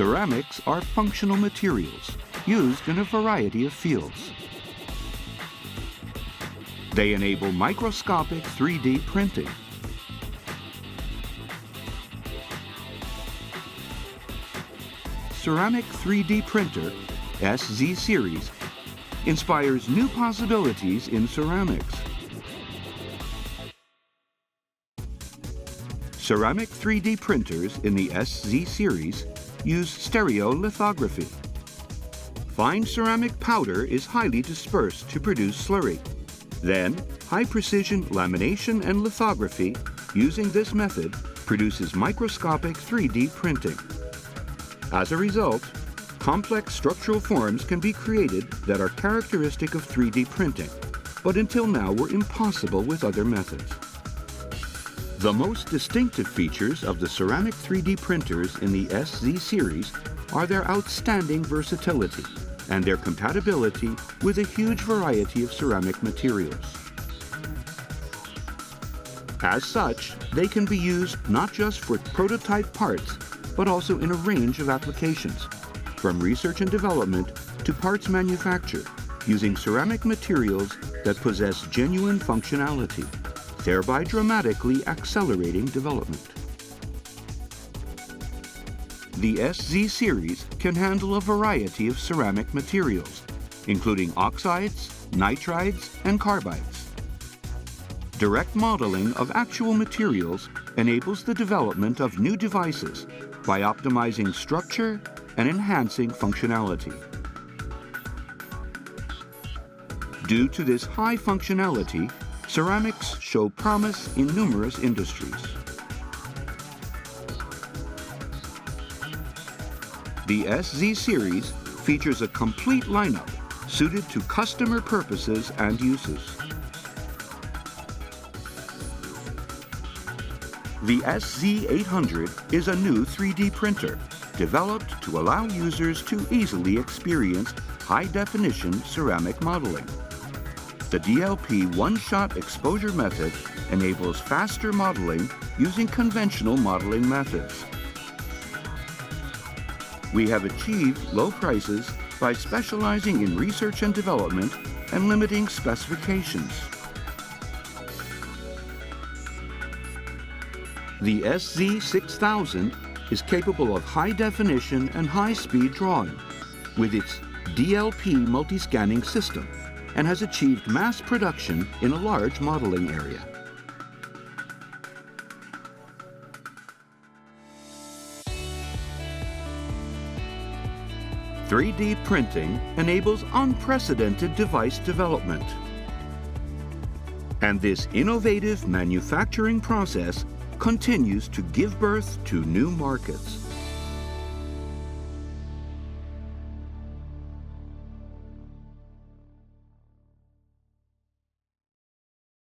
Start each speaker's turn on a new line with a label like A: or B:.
A: Ceramics are functional materials used in a variety of fields. They enable microscopic 3D printing. Ceramic 3D printer, SZ series, inspires new possibilities in ceramics. Ceramic 3D printers in the SZ series use stereolithography. Fine ceramic powder is highly dispersed to produce slurry. Then, high-precision lamination and lithography using this method produces microscopic 3D printing. As a result, complex structural forms can be created that are characteristic of 3D printing, but until now were impossible with other methods. The most distinctive features of the ceramic 3D printers in the SZ series are their outstanding versatility and their compatibility with a huge variety of ceramic materials. As such, they can be used not just for prototype parts, but also in a range of applications, from research and development to parts manufacture, using ceramic materials that possess genuine functionality, thereby dramatically accelerating development. The SZ series can handle a variety of ceramic materials, including oxides, nitrides, and carbides. Direct modeling of actual materials enables the development of new devices by optimizing structure and enhancing functionality. Due to this high functionality, ceramics show promise in numerous industries. The SZ series features a complete lineup suited to customer purposes and uses. The SZ800 is a new 3D printer developed to allow users to easily experience high-definition ceramic modeling. The DLP one-shot exposure method enables faster modeling using conventional modeling methods. We have achieved low prices by specializing in research and development and limiting specifications. The SZ6000 is capable of high-definition and high-speed drawing with its DLP multi-scanning system and has achieved mass production in a large modeling area. "3D printing enables unprecedented device development. And this innovative manufacturing process continues to give birth to new markets.